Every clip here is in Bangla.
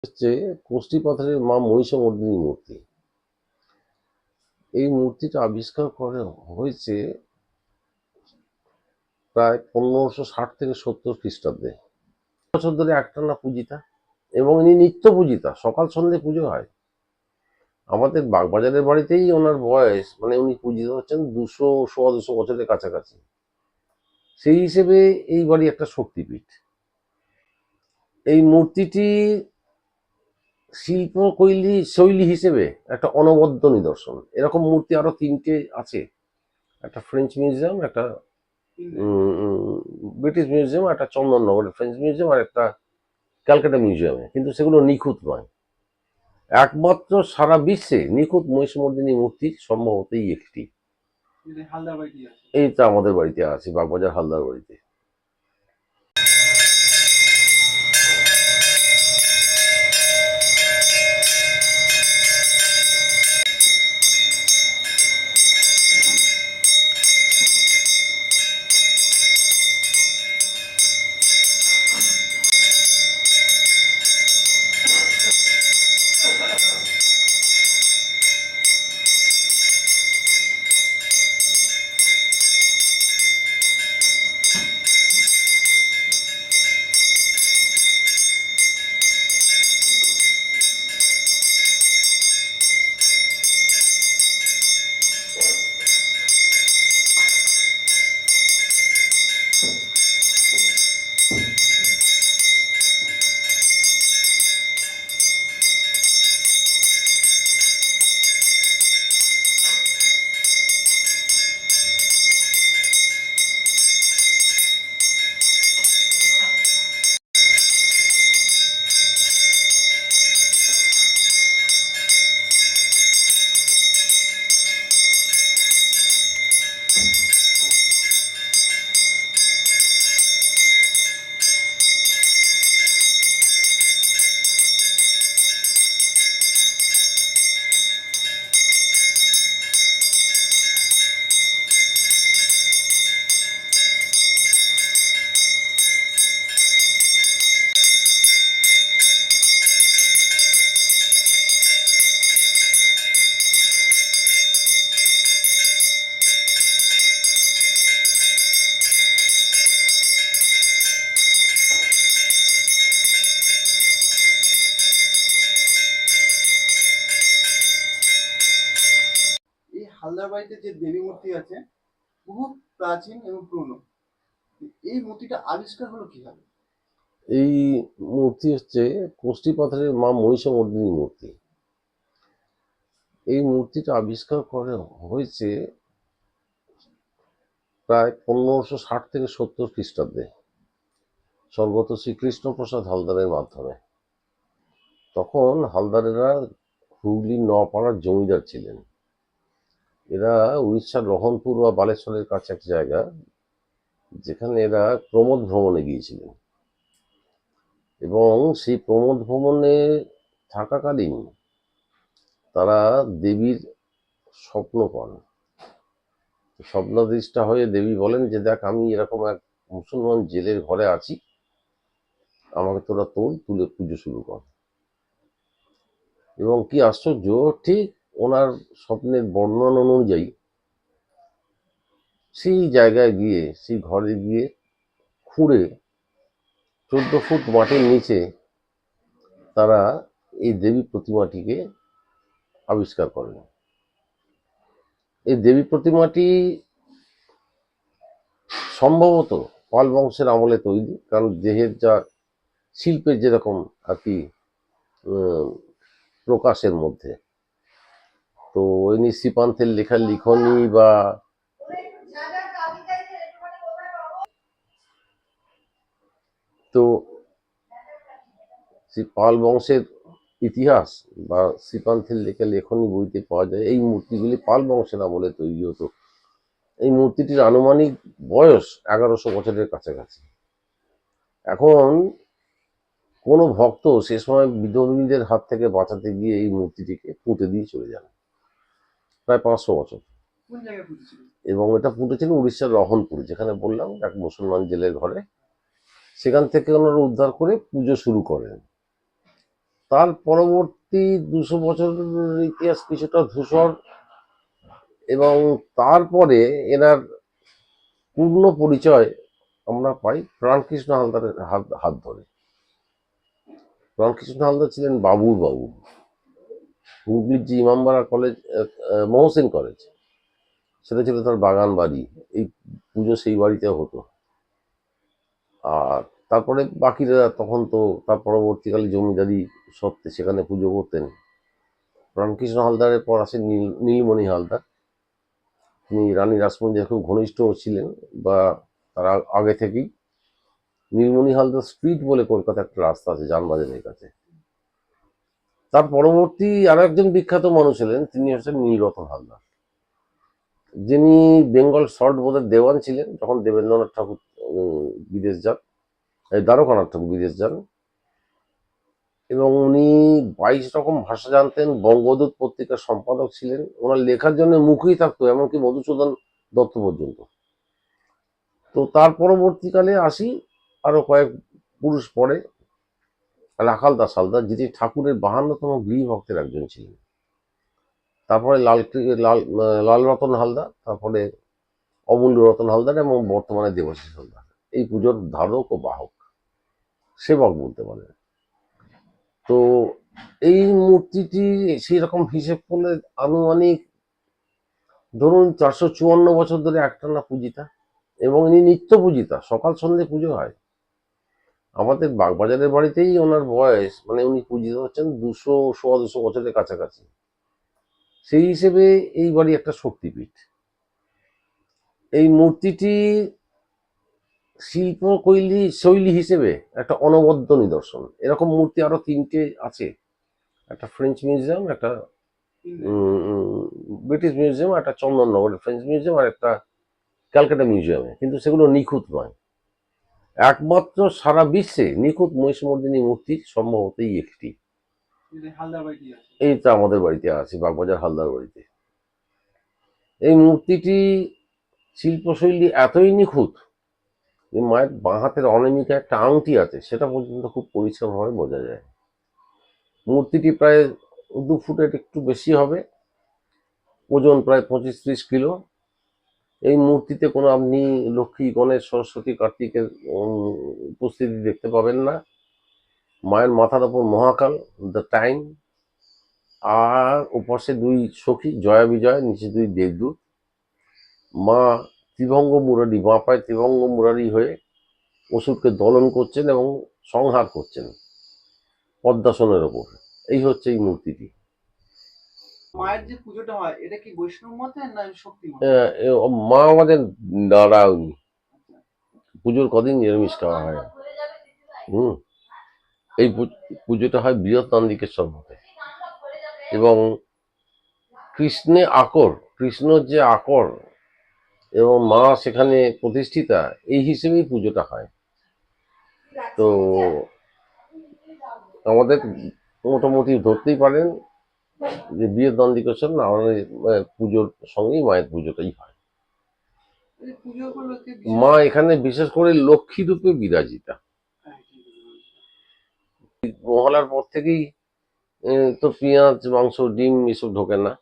হচ্ছে কষ্টি পাথরের মা মহিষমর্দিনী মূর্তি। এই মূর্তিটা আবিষ্কার করা হয়েছে প্রায় 1560 থেকে 70 খ্রিস্টাব্দে। বছর ধরে একটানা পূজিতা এবং ইনি নিত্য পূজিতা, সকাল সন্ধ্যে পুজো হয়। আমাদের বাগবাজারের বাড়িতেই ওনার বয়স, মানে উনি পূজিত হচ্ছেন 200 বছরের কাছাকাছি। সেই হিসেবে এই বাড়ি একটা শক্তিপীঠ। এই মূর্তিটি শিল্প শৈলী হিসেবে একটা অনবদ্য নিদর্শন। এরকম মূর্তি আরো 3টে আছে, একটা ফ্রেঞ্চ মিউজিয়াম, একটা ব্রিটিশ মিউজিয়াম, একটা চন্দননগরের ফ্রেঞ্চ মিউজিয়াম, আর একটা ক্যালকাটা মিউজিয়ামে, কিন্তু সেগুলো নিখুঁত নয়। একমাত্র সারা বিশ্বে নিখুঁত মহিষমর্দিনী মূর্তি সম্ভবত এই একটি। এইটা আমাদের বাড়িতে আছে, বাগবাজার হালদার বাড়িতে। এই হালদার বাড়িতে যে দেবী মূর্তি আছে বহু প্রাচীন এবং পুরনো। এই মূর্তিটা আবিষ্কার হলো কিভাবে? এই মূর্তি হচ্ছে কষ্টি পাথরের মা মহিষমর্দিনী মূর্তি। এই মূর্তিটা আবিষ্কার করা হয়েছে প্রায় 1560 থেকে 70 খ্রিস্টাব্দে, স্বর্গত শ্রীকৃষ্ণপ্রসাদ হালদারের মাধ্যমে। তখন হালদারেরা হুগলির নপাড়ার জমিদার ছিলেন। এরা উড়িষ্যার রহনপুর বা বালেশ্বরের কাছে এক জায়গা, যেখানে এরা প্রমোদ ভ্রমণে গিয়েছিলেন, এবং সেই প্রমোদ ভ্রমণে থাকাকালীন তারা দেবীর স্বপ্ন পান। স্বপ্নাদৃষ্টা হয়ে দেবী বলেন যে, দেখ, আমি এরকম এক মুসলমান জেলের ঘরে আছি, আমাকে তোরা তুলে পুজো শুরু কর। এবং কি আশ্চর্য, ঠিক ওনার স্বপ্নের বর্ণনা অনুযায়ী সেই জায়গায় গিয়ে, সেই ঘরে গিয়ে খুঁড়ে 14 ফুট মাটির নিচে তারা এই দেবী প্রতিমাটিকে আবিষ্কার করেন। এই দেবী প্রতিমাটি সম্ভবত পাল বংশের আমলে তৈরি, কারণ দেহের যা শিল্পের যেরকম আর কি প্রকাশের মধ্যে, তো এমনি শ্রীপান্থের লেখার লিখনি বা তো শ্রী পাল বংশের ইতিহাস বা শ্রীপান্থের লেখা লেখনী বইতে পাওয়া যায় এই মূর্তিগুলি পাল বংশের আমলে তৈরি হতো। এই মূর্তিটির আনুমানিক বয়স 1100 বছরের কাছাকাছি। এখন কোনো ভক্ত সে সময় বিধর্মীদের হাত থেকে বাঁচাতে গিয়ে এই মূর্তিটিকে পুঁতে দিয়ে চলে যান, প্রায় 500 বছর। এবং এটা পুঁতেছিল উড়িষ্যার রহনপুর, যেখানে বললাম এক মুসলমান জেলের ঘরে। সেখান থেকে ওনারা উদ্ধার করে পুজো শুরু করেন। তার পরবর্তী 200 বছরের ইতিহাস কিছুটা ধূসর, এবং তারপরে এনার পূর্ণ পরিচয় আমরা পাই প্রাণকৃষ্ণ হালদারের হাত হাত ধরে। প্রাণকৃষ্ণ হালদার ছিলেন বাবুর বাবু। হুগলির যে ইমামবাড়া কলেজ, মহসিন কলেজ, সেটা ছিল তার বাগান বাড়ি। এই পুজো সেই বাড়িতে হতো। আর তারপরে বাকিরা তখন তো তার পরবর্তীকালে জমিদারি সত্ত্বে সেখানে পুজো করতেন। প্রাণকৃষ্ণ হালদারের পর আসেন নীলমণি হালদার। তিনি রানী রাসমণিদের খুব ঘনিষ্ঠ ছিলেন, বা তার আগে থেকেই। নীলমণি হালদার স্ট্রিট বলে কলকাতা একটা রাস্তা আছে যানবাজারের কাছে। তার পরবর্তী আরো একজন বিখ্যাত মানুষ ছিলেন, তিনি হচ্ছেন নীলরতন হালদার, যিনি বেঙ্গল শর্ট বোর্ডের দেওয়ান ছিলেন যখন দেবেন্দ্রনাথ ঠাকুর বিদেশ যান, দ্বারকানাথ ঠাকুর বিদেশ যান। এবং উনি 22 রকম ভাষা জানতেন, বঙ্গদূত পত্রিকার সম্পাদক ছিলেন, ওনার লেখার জন্য মুখেই থাকতো এমনকি মধুসূদন দত্ত পর্যন্ত। তো তার পরবর্তীকালে আসি আরো কয়েক পুরুষ পরে, রাখাল দাস হালদার, যিনি ঠাকুরের 52তম গৃহী ভক্তের একজন ছিলেন। তারপরে লাল রতন হালদার, তারপরে অমূল্য রতন হালদার, এবং বর্তমানে দেবাশিস হালদার। এই পুজোর ধারক ও বাহক, সেবক বলতে পারেন। তো এই মূর্তিটি সেই রকম হিসেব করলে আনুমানিক ধরুন 454 বছর ধরে একটানা পূজিতা, এবং ইনি নিত্য পূজিতা, সকাল সন্ধ্যে পুজো হয়। আমাদের বাগবাজারের বাড়িতেই ওনার বয়স, মানে উনি পূজিত হচ্ছেন 200 বছরের কাছাকাছি। সেই হিসেবে এই বাড়ি একটা শক্তিপীঠ। এই মূর্তিটি শিল্প শৈলী হিসেবে একটা অনবদ্য নিদর্শন। এরকম মূর্তি আরো 3টে আছে, একটা ফ্রেঞ্চ মিউজিয়াম, একটা ব্রিটিশ মিউজিয়াম, একটা চন্দননগরের ফ্রেঞ্চ মিউজিয়াম, আর একটা ক্যালকাটা মিউজিয়ামে, কিন্তু সেগুলো নিখুঁত নয়। একমাত্র সারা বিশ্বে নিখুঁত মহিষমর্দিনী মূর্তি সম্ভবত এই একটি, এইটা আমাদের বাড়িতে আছে, বাগবাজার হালদার বাড়িতে। এই মূর্তিটি শিল্পশৈলী এতই নিখুঁত যে মায়ের বাঁ হাতের অনামিকা একটা আংটি আছে, সেটা পর্যন্ত খুব পরিষ্কারভাবে বোঝা যায়। মূর্তিটি প্রায় 2 ফুটের একটু বেশি হবে, ওজন প্রায় 25-30 কিলো। এই মূর্তিতে কোনো আপনি লক্ষ্মী, গণেশ, সরস্বতী, কার্তিকের উপস্থিতি দেখতে পাবেন না। মায়ের মাথার ওপর মহাকাল, দ্য টাইম, আর ওপাশে 2 সখী জয়া বিজয়, নিচে 2 দেবদূত। মা ত্রিভঙ্গ মুরারি, বাঁ পায়ে ত্রিভঙ্গ মুরারি হয়ে অসুরকে দলন করছেন এবং সংহার করছেন পদ্মাসনের ওপর। এই হচ্ছে এই মূর্তিটি। মায়ের যে পুজোটা হয় এটা কি বৈষ্ণব মতে না শক্তি মতে? মা আমাদের নারায়ণী। পুজোর কদিন নিরামিষ খাওয়া হয়। এই পুজোটা হয় বৃহৎ নন্দিকেশ্বর মতে, এবং কৃষ্ণর যে আকর এবং মা সেখানে প্রতিষ্ঠিতা, এই হিসেবেই পুজোটা হয়। তো আমাদের মোটামুটি ধরতেই পারেন যে বৃহৎ নন্দিকেশ্বর না, আমাদের পুজোর সঙ্গেই মায়ের পুজোটাই হয়। মা এখানে বিশেষ করে লক্ষ্মী রূপে বিরাজিতা। মহলার পর থেকেই তো পেঁয়াজ, মাংস, ডিম এসব ঢোকে না।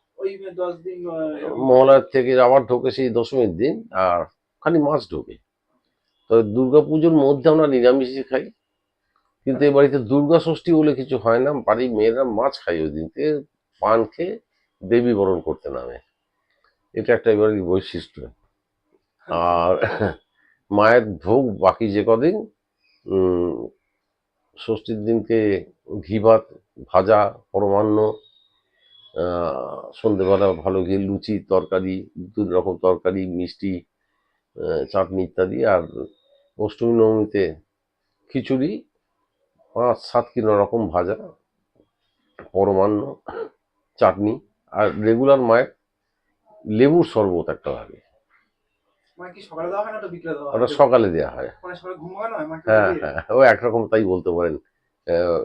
মহলার থেকে আবার ঢোকে সেই দশমীর দিন, আর খালি মাছ ঢোকে। তো দুর্গাপুজোর মধ্যে আমরা নিরামিষই খাই, কিন্তু এ বাড়িতে দুর্গা ষষ্ঠী বলে কিছু হয় না। বাড়ির মেয়েরা মাছ খায় ওই দিনকে, পান খেয়ে দেবী বরণ করতে নামে। এটা একটা এবারের বৈশিষ্ট্য। আর মায়ের ভোগ বাকি যে কদিন, ষষ্ঠীর দিনকে ঘি ভাত, ভাজা, পরমান্ন, সন্ধেবেলা ভালো ঘি, লুচি, তরকারি, 2 রকম তরকারি, মিষ্টি, চাটনি ইত্যাদি। আর অষ্টমী নবমীতে খিচুড়ি, 5-7 কিলো রকম ভাজা, পরমান্ন, চাটনি, আর রেগুলার মায়ের লেবুর শরবত একটা লাগে। ওটা সকালে দেওয়া হয়। হ্যাঁ হ্যাঁ, ও একরকম তাই বলতে পারেন।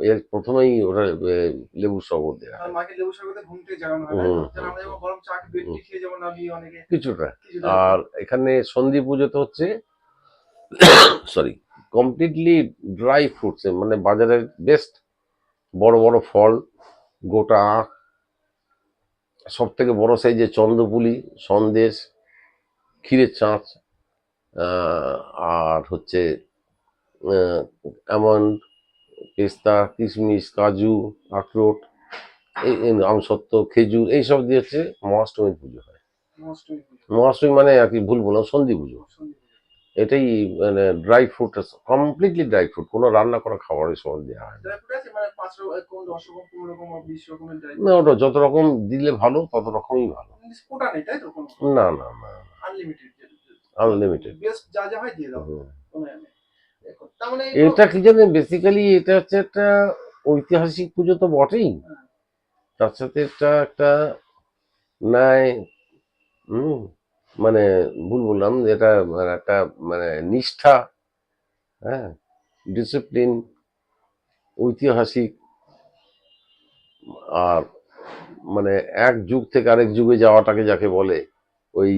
এর প্রথমেই ওটা লেবুর শরবত দেওয়া হয়। কিছুটা। আর এখানে সন্ধি পুজোতে হচ্ছে সরি কমপ্লিটলি ড্রাই ফ্রুটস, মানে বাজারের বেস্ট বড় বড় ফল, গোটা আখ, সব থেকে বড় সাইজের চন্দ্রপুলি, সন্দেশ, ক্ষীরের চাঁচ, আর হচ্ছে আমন্ড, পেস্তা, কিশমিশ, কাজু, আখরোট, আমসত্ত্ব, খেজুর, এইসব দিয়ে হচ্ছে মহাষ্টমীর পুজো হয়। মহাষ্টমী পুজো, মহাষ্টমী মানে আর কি, ভুল বললাম, সন্ধি পুজো। সন্ধি পুজো। এটাই মানে dry fruit, completely dry fruit, কোনো রান্না করা খাবারের সময় দেওয়া হয় না। ড্রাই ফ্রুট আছে মানে 5 রকম, 10 রকম, 15 রকম বা 20 রকমের ড্রাই না, ওটা যত রকম দিলে ভালো, তত রকমই ভালো। ফ্রুট। কোটা নেই তাই তো কোনো? না না না, আনলিমিটেড, আনলিমিটেড। বেস্ট যা যা হয় দিয়ে দাও, কোনো নেই। দেখো তার মানে এটা কি জানেন, বেসিক্যালি এটা হচ্ছে একটা ঐতিহাসিক পুজো তো বটেই, তার সাথে এটা একটা ন্যায়, মানে ভুল বললাম, এটা মানে একটা মানে নিষ্ঠা, হ্যাঁ, ডিসিপ্লিন, ঐতিহাসিক, আর মানে এক যুগ থেকে আরেক যুগে যাওয়াটাকে যাকে বলে, ওই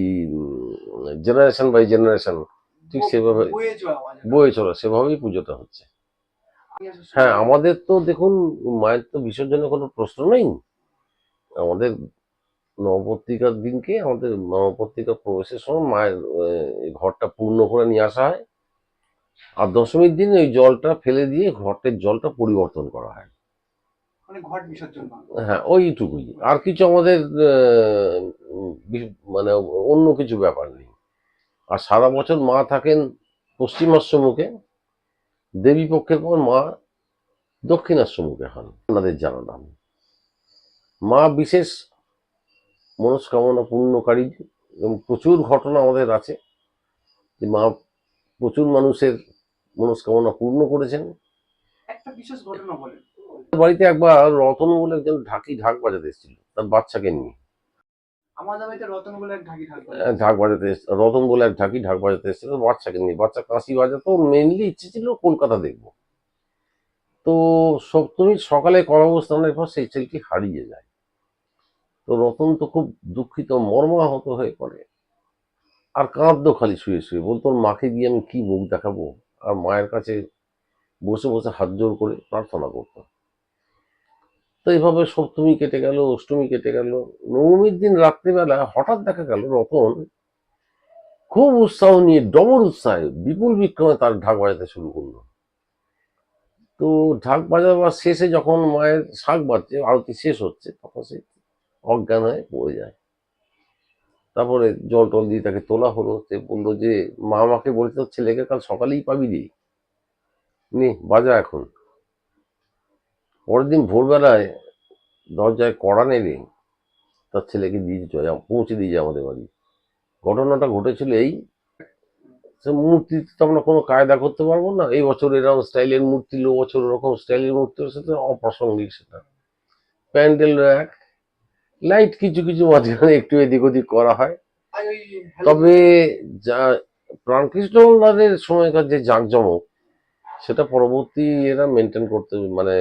জেনারেশন বাই জেনারেশন, ঠিক সেভাবে বয়ে চলা, সেভাবেই পুজোটা হচ্ছে। হ্যাঁ, আমাদের তো দেখুন, মায়ের তো বিসর্জনের কোনো প্রশ্ন নেই। আমাদের নবপত্রিকার দিনকে, আমাদের নবপত্রিকা প্রবেশের সময় মায়ের ঘরটা পূর্ণ করে নিয়ে আসা হয়, আর দশমীর দিন ওই জলটা ফেলে দিয়ে ঘটের জলটা পরিবর্তন করা হয়। মানে ঘট বিসর্জন, হ্যাঁ, ওইটুকুই, আর কিছু আমাদের মানে অন্য কিছু ব্যাপার নেই। আর সারা বছর মা থাকেন পশ্চিমাশ্রমুখে, দেবী পক্ষের পর মা দক্ষিণাশ্রমুখে হন, আপনাদের জানালাম। মা বিশেষ মনস্কামনা পূর্ণকারী, এবং প্রচুর ঘটনা আমাদের আছে যে মা প্রচুর মানুষের মনস্কামনা পূর্ণ করেছেন। একটা বিশেষ ঘটনা বলেন। বাড়িতে একবার রতন বলে একজন ঢাক বাজাতে এসেছিল তার বাচ্চাকে নিয়ে। আমাদের বাড়িতে রতন বলে এক ঢাকি ঢাক বাজাতে রতন বলে এক ঢাক বাজাতে এসেছিল বাচ্চাকে নিয়ে। বাচ্চা কাশি বাজাতো, মেনলি ইচ্ছে ছিল কলকাতা দেখবো। তো সপ্তমীর সকালে কর্মস্থানের পর সেই ছেলেটি হারিয়ে যায়। তো রতন তো খুব দুঃখিত, মর্মাহত হয়ে পড়ে, আর কাঁদতো খালি শুয়ে শুয়ে, বলতো ওর মাকে গিয়ে আমি কি মুখ দেখাবো, আর মায়ের কাছে বসে বসে হাত জোড় করে প্রার্থনা করতো। তো এইভাবে সপ্তমী কেটে গেল, অষ্টমী কেটে গেল, নবমীর দিন রাত্রিবেলা হঠাৎ দেখা গেল রতন খুব উৎসাহ নিয়ে, ডবল উৎসাহে, বিপুল বিক্রমে তার ঢাক বাজাতে শুরু করলো। তো ঢাক বাজাবার শেষে যখন মায়ের শাঁখ বাজছে, আরতি শেষ হচ্ছে, তখন সে অজ্ঞান হয়ে পড়ে যায়। তারপরে জল টল দিয়ে তাকে তোলা হলো। সে বললো যে মা আমাকে বলছে তোর ছেলেকে কাল সকালেই পাবি রে, নে বাজা এখন। পরের দিন ভোরবেলায় দরজায় কড়া নেড়ে তার ছেলেকে দিয়ে পৌঁছে দিয়ে যায় আমাদের বাড়ি। ঘটনাটা ঘটেছিল এই, সে মূর্তি তো আমরা কোনো কায়দা করতে পারবো না, এই বছর এরকম স্টাইলের মূর্তি, লো বছর ওরকম স্টাইলের মূর্তি, সেটা অপ্রাসঙ্গিক। সেটা প্যান্ডেল এক, লাইট কিছু কিছু মাঝখানে একটু এদিক ওদিক করা হয়। তবে যা প্রাণকৃষ্ণের সময়কার যে জাঁকজমক, সেটা পরবর্তী এরা মেনটেন করতে, মানে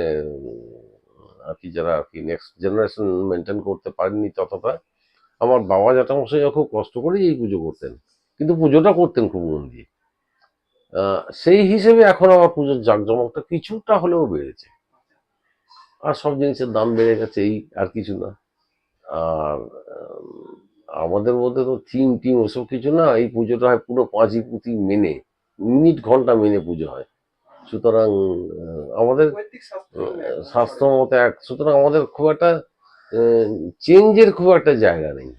আর কি, যারা আর কি নেক্সট জেনারেশন মেনটেন করতে পারেননি ততটা। আমার বাবা জ্যাঠামশাইও খুব কষ্ট করেই এই পুজো করতেন, কিন্তু পুজোটা করতেন খুব মন দিয়ে। সেই হিসেবে এখন আমার পুজোর জাঁকজমকটা কিছুটা হলেও বেড়েছে, আর সব জিনিসের দাম বেড়ে গেছে, এই আর কিছু না। আর আমাদের মধ্যে তো থিম টিম ওসব কিছু না, এই পুজোটা হয় পুরো পাঁচি পুঁথি মেনে, মিনিট ঘন্টা মেনে পুজো হয়। সুতরাং আমাদের শাস্ত্র মতে এক, সুতরাং আমাদের খুব একটা চেঞ্জের খুব একটা জায়গা নেই।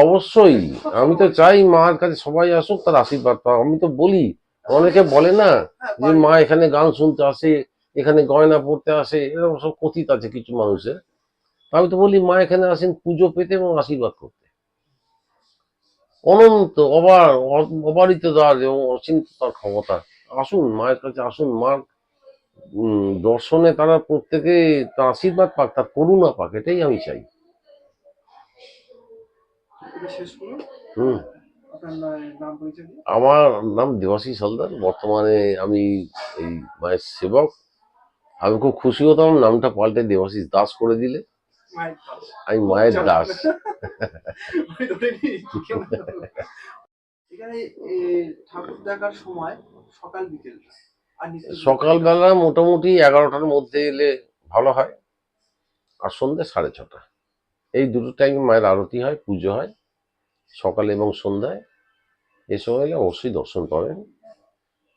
অবশ্যই, আমি তো চাই মার কাছে সবাই আসুক, তার আশীর্বাদ পাক। আমি তো বলি, অনেকে বলে না যে মা এখানে গান শুনতে আসে, এখানে গয়না পড়তে আসে, এরকম সব কথিত আছে কিছু মানুষের। আমি তো বলি মা এখানে আসেন পুজো পেতে এবং আশীর্বাদ করতে। অনন্ত অবারিত দ্বার এবং অচিন্ত তার ক্ষমতা। আসুন মায়ের কাছে, আসুন মার দর্শনে তারা প্রত্যেকে তার আশীর্বাদ পাক, তার করুণা পাক, এটাই আমি চাই। হুম, আমার নাম দেবাশিস হালদার। বর্তমানে আমি এই মায়ের সেবক। আমি খুব খুশি হতাম নামটা পাল্টে দেবাশিস দাস করে দিলে। আমি মায়ের দাস। এখানে ঠাকুর দেখার সময় সকাল বিকেল আর নিত্য সকালবেলা মোটামুটি 11টার মধ্যে এলে ভালো হয়, আর সন্ধ্যে 6:30। এই দুটো টাইম মায়ের আরতি হয়, পুজো হয়, সকালে এবং সন্ধ্যায়। এ সময় এলে অবশ্যই দর্শন পাবেন।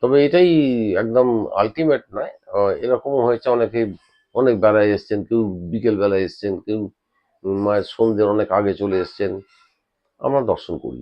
তবে এটাই একদম আলটিমেট নয়, এরকমও হয়েছে অনেকে অনেক বেলায় এসছেন, কেউ বিকেল বেলায় এসছেন, কেউ মায়ের সন্ধ্যের অনেক আগে চলে এসছেন, আমরা দর্শন করি।